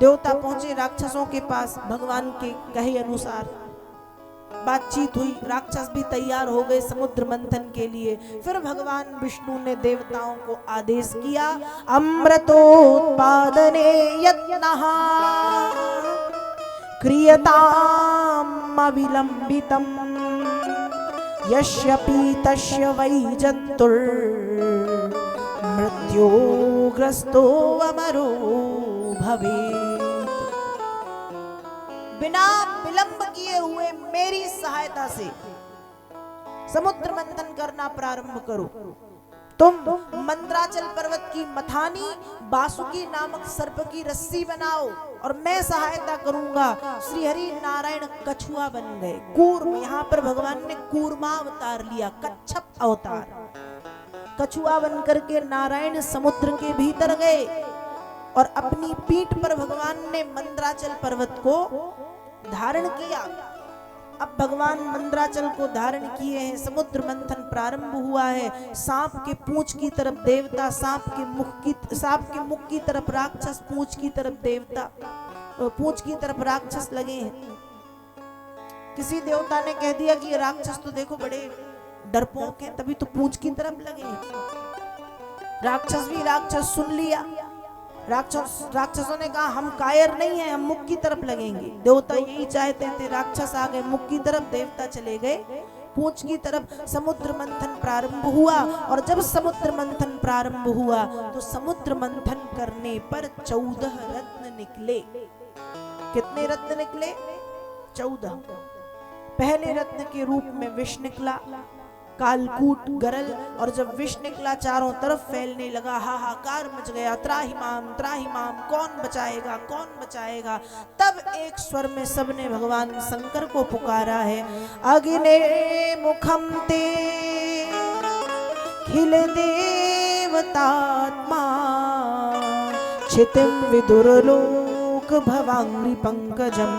देवता पहुंचे राक्षसों के पास, भगवान के कहे अनुसार बातचीत हुई, राक्षस भी तैयार हो गए समुद्र मंथन के लिए। फिर भगवान विष्णु ने देवताओं को आदेश किया, अमृतोत्पादने यत्नः क्रियताम अविलंबितम यस्य पीतस्य वै जन्तुर् मृत्युग्रस्तो अमरो भवेत्। बिना विलंब किए हुए मेरी सहायता से समुद्र मंथन करना प्रारंभ करो। तुम मंद्राचल पर्वत की मथानी बासुकी नामक सर्प की रस्सी बनाओ और मैं सहायता करूंगा। श्री हरि नारायण कछुआ बन गए, कूर्म। यहाँ पर भगवान ने कूर्मा अवतार लिया, कच्छप अवतार। कछुआ बन करके नारायण समुद्र के भीतर गए और अपनी पीठ पर भगवान ने मंद्राचल पर्वत को धारण किया। अब भगवान मंद्राचल को धारण किए हैं, समुद्र मंथन प्रारंभ हुआ है। सांप के पूंछ की तरफ देवता, सांप के मुख की तरफ राक्षस, पूंछ की तरफ देवता, पूंछ की तरफ राक्षस लगे हैं। किसी देवता ने कह दिया कि राक्षस तो देखो बड़े डरपोक हैं, तभी तो पूंछ की तरफ लगे हैं। राक्षस सुन लिया। राक्षसों ने कहा हम कायर नहीं है, हम मुख की तरफ लगेंगे। देवता यही चाहते थे, राक्षस आ गए मुख की तरफ, देवता चले गए पूंछ की तरफ। समुद्र मंथन प्रारंभ हुआ और जब समुद्र मंथन प्रारंभ हुआ तो समुद्र मंथन करने पर 14 रत्न निकले। कितने रत्न निकले? 14। पहले रत्न के रूप में विष निकला, कालकूट, गरल, और जब विष निकला चारों तरफ फैलने लगा, हाहाकार मच गया, त्राहिमाम त्राहिमाम, कौन बचाएगा कौन बचाएगा। तब एक स्वर में सबने भगवान शंकर को पुकारा है, अग्ने मुखम ते खिल देवतात्मा क्षितिम विदुरलोक भवांग्रि पंकजम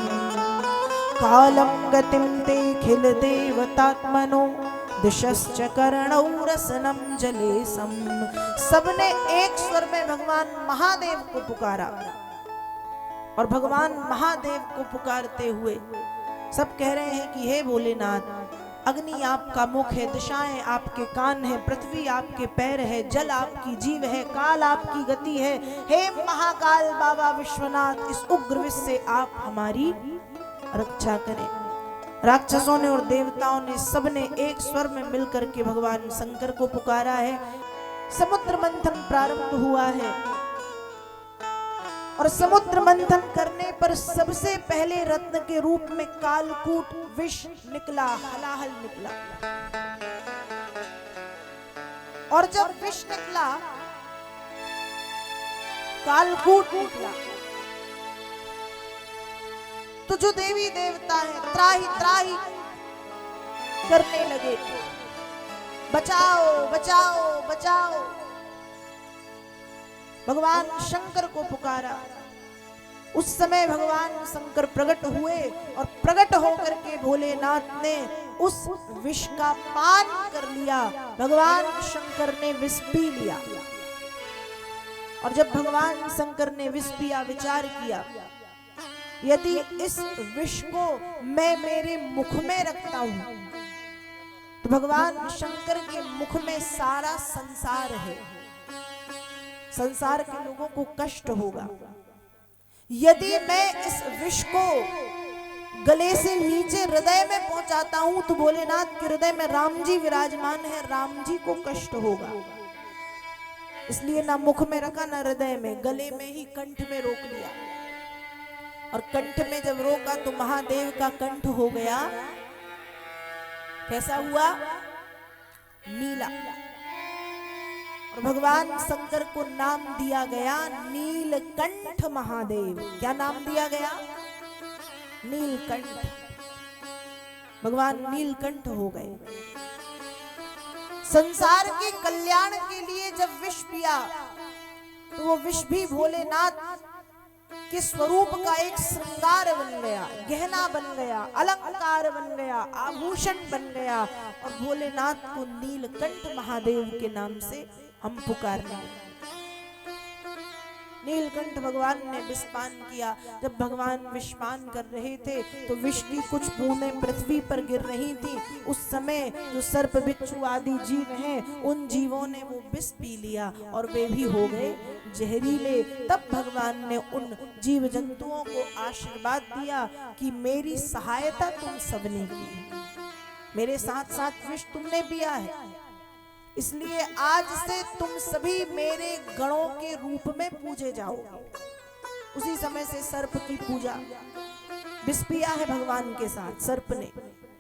कालम गतिम ते खिल देवतात्मनो दिशश्च कर्णौ रसनम जलेसम। सबने एक स्वर में भगवान महादेव को पुकारा और भगवान महादेव को पुकारते हुए सब कह रहे हैं कि हे भोलेनाथ, अग्नि आपका मुख है, दिशाएं आपके कान है, पृथ्वी आपके पैर है, जल आपकी जीव है, काल आपकी गति है। हे महाकाल बाबा विश्वनाथ, इस उग्र विष से आप हमारी रक्षा करें। राक्षसों ने और देवताओं ने सबने एक स्वर में मिलकर के भगवान शंकर को पुकारा है। समुद्र मंथन प्रारंभ हुआ है और समुद्र मंथन करने पर सबसे पहले रत्न के रूप में कालकूट विष निकला, हलाहल निकला। और जब विष निकला, कालकूट निकला, तो जो देवी देवता है त्राही त्राही करने लगे, बचाओ बचाओ बचाओ। भगवान शंकर को पुकारा। उस समय भगवान शंकर प्रकट हुए और प्रकट होकर के भोलेनाथ ने उस विष का पान कर लिया। भगवान शंकर ने विष पी लिया और जब भगवान शंकर ने विष पिया, विचार किया, यदि इस विष को मैं मेरे मुख में रखता हूं तो भगवान शंकर के मुख में सारा संसार है, संसार के लोगों को कष्ट होगा। यदि मैं इस विष को गले से नीचे हृदय में पहुंचाता हूं तो भोलेनाथ के हृदय में राम जी विराजमान है, राम जी को कष्ट होगा। इसलिए ना मुख में रखा ना हृदय में, गले में ही कंठ में रोक लिया। और कंठ में जब रोका तो महादेव का कंठ हो गया, कैसा हुआ? नीला। और भगवान शंकर को नाम दिया गया नीलकंठ महादेव। क्या नाम दिया गया? नीलकंठ। भगवान नीलकंठ हो गए। संसार के कल्याण के लिए जब विष पिया तो वो विष भी भोलेनाथ के स्वरूप का एक श्रृंगार बन गया, गहना बन गया, अलंकार बन गया, आभूषण बन गया। और भोलेनाथ को नीलकंठ महादेव के नाम से हम पुकारने। नीलकंठ भगवान ने विषपान किया। जब भगवान विषपान कर रहे थे तो विष की कुछ बूंदें पृथ्वी पर गिर रही थी। उस समय जो सर्प बिच्छू आदि जीव हैं उन जीवों ने वो विष पी लिया और वे भी हो गए जहरीले। तब भगवान ने उन जीव जंतुओं को आशीर्वाद दिया कि मेरी सहायता तुम सबने की है, मेरे साथ साथ विष तुमने पिया है, इसलिए आज से तुम सभी मेरे गणों के रूप में पूजे जाओगे। उसी समय से सर्प की पूजा, विष पिया है भगवान के साथ सर्प ने,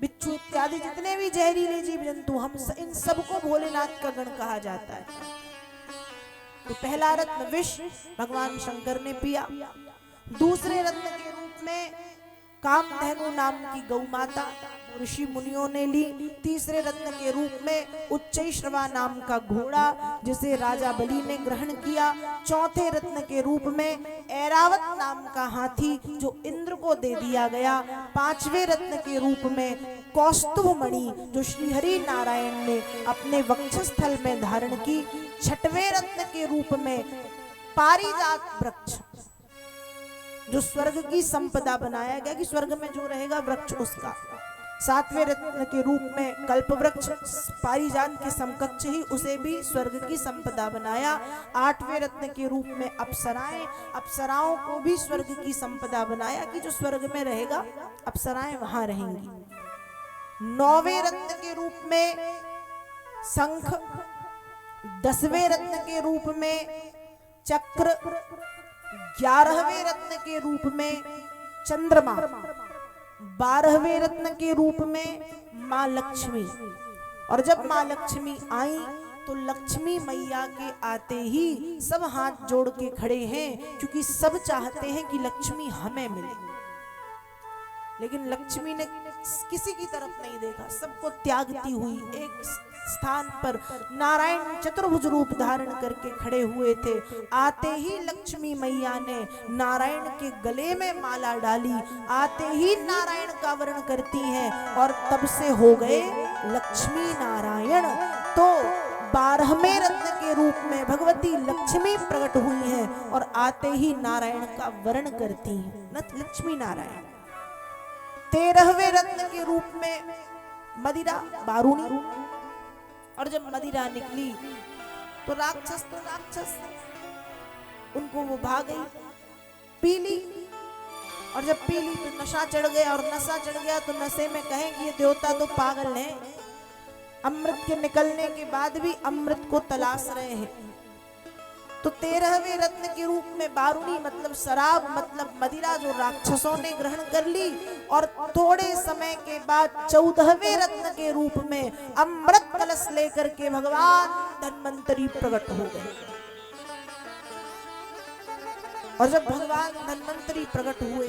बिच्छू इत्यादि जितने भी जहरीले जीव जंतु, हम इन सबको भोलेनाथ का गण कहा जाता है। तो पहला रत्न विष भगवान शंकर ने पिया। दूसरे रत्न के रूप में कामधेनु नाम की गौ माता ऋषि मुनियों ने ली। तीसरे रत्न के रूप में उच्चैश्रवा नाम का घोड़ा जिसे राजा बलि ने ग्रहण किया। चौथे रत्न के रूप में ऐरावत नाम का हाथी जो इंद्र को दे दिया गया। पांचवें रत्न के रूप में कौस्तुभ मणि जो श्री हरि नारायण ने अपने वक्षस्थल में धारण की। छठवें रत्न के रूप में पारिजात वृक्ष जो स्वर्ग की संपदा बनाया गया कि स्वर्ग में जो रहेगा वृक्ष उसका। सातवें रत्न के रूप में कल्प वृक्ष पारिजात के समकक्ष ही उसे भी स्वर्ग की संपदा बनाया। आठवें रत्न के रूप में अप्सराएं, अप्सराओं को भी स्वर्ग की संपदा बनाया कि जो स्वर्ग में रहेगा अप्सराएं वहां रहेंगी। नौवें रत्न के रूप में शंख, 10वें रत्न के रूप में चक्र, 11वें रत्न के रूप में चंद्रमा, 12वें रत्न के रूप में माँ लक्ष्मी। और जब माँ लक्ष्मी आई तो लक्ष्मी मैया के आते ही सब हाथ जोड़ के खड़े हैं, क्योंकि सब चाहते हैं कि लक्ष्मी हमें मिले। लेकिन लक्ष्मी ने किसी की तरफ नहीं देखा, सबको त्यागती हुई एक स्थान पर नारायण चतुर्भुज रूप धारण करके खड़े हुए थे। आते ही लक्ष्मी मैया ने नारायण के गले में माला डाली, आते ही नारायण का वर्ण करती हैं और तब से हो गए लक्ष्मी नारायण। तो 12वें रत्न के रूप में भगवती लक्ष्मी प्रकट हुई हैं और आते ही नारायण का वर्ण करती हैं लक्ष्मी नारायण। 13वें रत्न के रूप में मदिरा बारूणी, और जब मदिरा निकली तो राक्षस उनको वो भाग गई, पी ली। और जब पी ली तो नशा चढ़ गया, और नशा चढ़ गया तो नशे में कहेंगे ये देवता तो पागल हैं, अमृत के निकलने के बाद भी अमृत को तलाश रहे हैं। तो 13वें रत्न के रूप में बारूणी मतलब शराब मतलब मदिरा जो राक्षसों ने ग्रहण कर ली। और थोड़े समय के बाद 14वें रत्न के रूप में अमृत कलश लेकर के भगवान धन्वंतरी प्रकट हो गए। और जब भगवान धन्वंतरी प्रकट हुए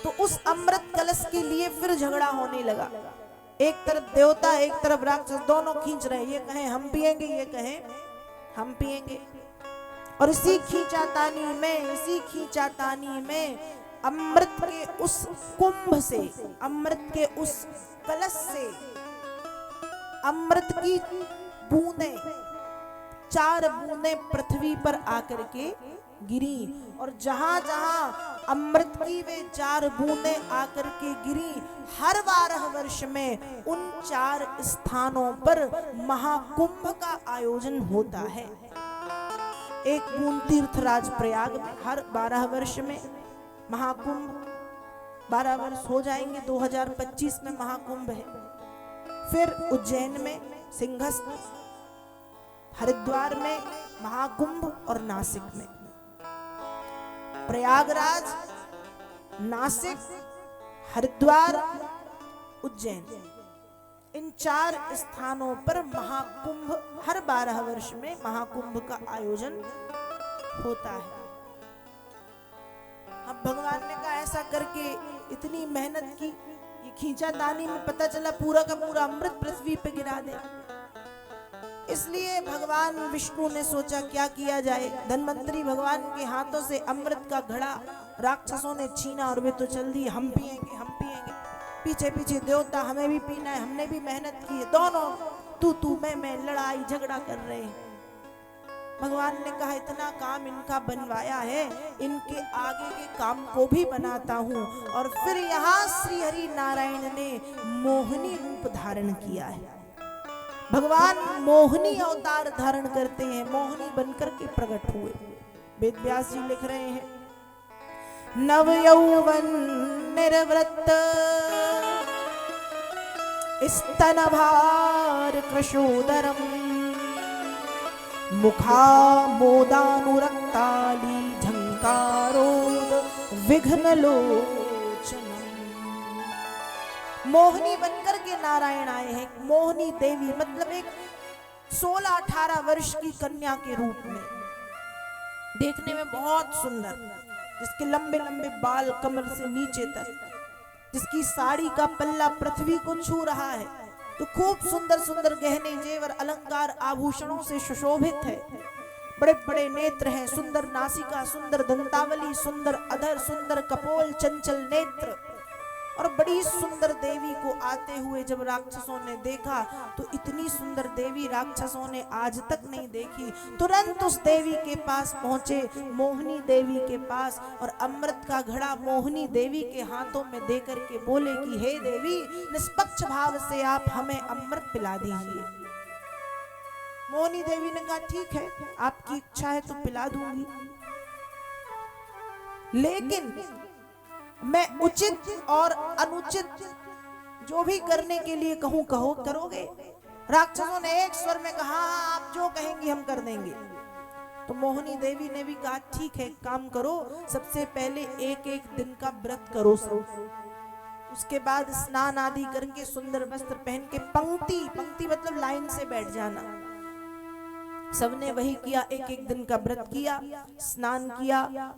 तो उस अमृत कलश के लिए फिर झगड़ा होने लगा। एक तरफ देवता एक तरफ राक्षस, दोनों खींच रहे, ये कहें हम पिएंगे, ये कहें हम पिएंगे। और इसी खींचातानी में अमृत के उस कुंभ से, अमृत के उस कलश से अमृत की बूंदें, 4 बूंदें पृथ्वी पर आकर के गिरी। और जहां जहां अमृत की वे 4 बूंदें आकर के गिरी, हर 12 वर्ष में उन 4 स्थानों पर महाकुंभ का आयोजन होता है। एक बूंद तीर्थराज प्रयाग में हर 12 वर्ष में महाकुंभ, 12 वर्ष हो जाएंगे, 2025 में महाकुंभ है। फिर उज्जैन में सिंहस्थ, हरिद्वार में महाकुंभ और नासिक में, प्रयागराज, नासिक, हरिद्वार, उज्जैन, इन 4 स्थानों पर महाकुंभ हर 12 वर्ष में महाकुंभ का आयोजन होता है। अब भगवान ने कहा ऐसा करके इतनी मेहनत की, ये खींचातानी में पता चला पूरा का पूरा अमृत पृथ्वी पे गिरा दे। इसलिए भगवान विष्णु ने सोचा क्या किया जाए। धन्वंतरी भगवान के हाथों से अमृत का घड़ा राक्षसों ने छीना और वे तो चल दिए, हम पिएंगे हम पिएंगे। पीछे पीछे देवता हमें भी पीना है, हमने भी मेहनत की है, दोनों तू मैं लड़ाई झगड़ा कर रहे हैं। भगवान ने कहा इतना काम इनका बनवाया है, इनके आगे के काम को भी बनाता हूँ। और फिर यहाँ श्री हरि नारायण ने मोहिनी रूप धारण किया है। भगवान मोहिनी अवतार धारण करते हैं, मोहिनी बनकर के प्रकट हुए। वेद व्यास जी लिख रहे हैं, नव यौवन निर्वृत्त स्तनभार कृशोदरम मुखा मोदानुरक्ताली झंकारोद विघ्न लोचनम। मोहिनी बनकर के नारायण आए हैं। मोहिनी देवी मतलब एक 16-18 वर्ष की कन्या के रूप में, देखने में बहुत सुंदर, जिसके लंबे लंबे बाल कमर से नीचे तक, जिसकी साड़ी का पल्ला पृथ्वी को छू रहा है, तो खूब सुंदर सुंदर गहने जेवर अलंकार आभूषणों से सुशोभित है। बड़े बड़े नेत्र हैं, सुंदर नासिका, सुंदर दंतावली, सुंदर अधर, सुंदर कपोल, चंचल नेत्र। और बड़ी सुंदर देवी को आते हुए जब राक्षसों ने देखा तो इतनी सुंदर देवी राक्षसों ने आज तक नहीं देखी। तुरंत उस देवी के पास पहुंचे, मोहिनी देवी के पास, और अमृत का घड़ा मोहिनी देवी के हाथों में देकर के बोले कि हे देवी, निष्पक्ष भाव से आप हमें अमृत पिला दीजिए। मोहिनी देवी ने कहा ठीक है, आपकी इच्छा है तो पिला दूंगी, लेकिन मैं उचित और अनुचित जो भी करने के लिए कहूं कहो करोगे। राक्षसों ने एक स्वर में कहा आप जो कहेंगी हम कर देंगे। तो मोहिनी देवी ने भी कहा ठीक है, काम करो, सबसे पहले एक एक दिन का व्रत करो सब। उसके बाद स्नान आदि करके सुंदर वस्त्र पहन के पंक्ति मतलब लाइन से बैठ जाना। सबने वही किया, एक एक दिन का व्रत किया, स्नान किया,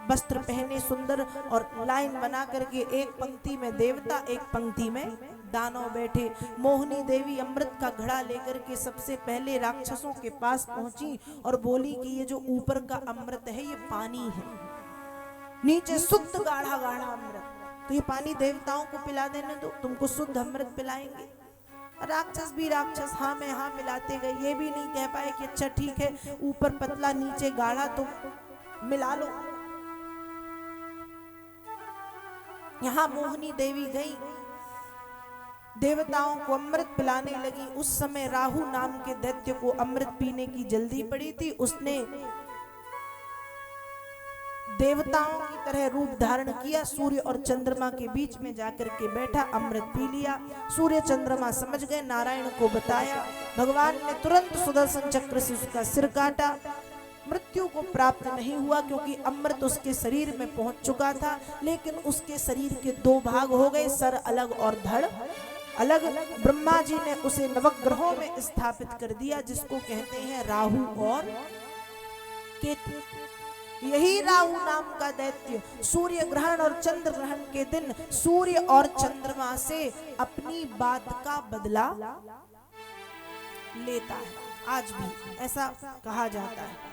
वस्त्र पहने सुंदर, और लाइन बना करके एक पंक्ति में देवता, एक पंक्ति में दानव बैठे। मोहिनी देवी अमृत का घड़ा लेकर के सबसे पहले राक्षसों के पास पहुंची और बोली कि ये जो ऊपर का अमृत है ये पानी है, नीचे शुद्ध गाढ़ा गाढ़ा अमृत, तो ये पानी देवताओं को पिला देने दो, तुमको शुद्ध अमृत पिलाएंगे। राक्षस भी राक्षस हाँ में हाँ मिलाते गए, ये भी नहीं कह पाए कि अच्छा ठीक है, ऊपर पतला नीचे गाढ़ा तो मिला लो। यहाँ मोहिनी देवी गई, देवताओं को अमृत पिलाने लगी। उस समय राहु नाम के दैत्य को अमृत पीने की जल्दी पड़ी थी। उसने देवताओं की तरह रूप धारण किया, सूर्य और चंद्रमा के बीच में जाकर के बैठा, अमृत पी लिया। सूर्य चंद्रमा समझ गए, नारायण को बताया। भगवान ने तुरंत सुदर्शन चक्र से उसका सिर काटा। मृत्यु को प्राप्त नहीं हुआ क्योंकि अमृत उसके शरीर में पहुंच चुका था, लेकिन उसके शरीर के दो भाग हो गए, सर अलग और धड़ अलग। ब्रह्मा जी ने उसे नवग्रहों में स्थापित कर दिया, जिसको कहते हैं राहु और केतु। यही राहु नाम का दैत्य सूर्य ग्रहण और चंद्र ग्रहण के दिन सूर्य और चंद्रमा से अपनी बात का बदला लेता है। आज भी ऐसा कहा जाता है।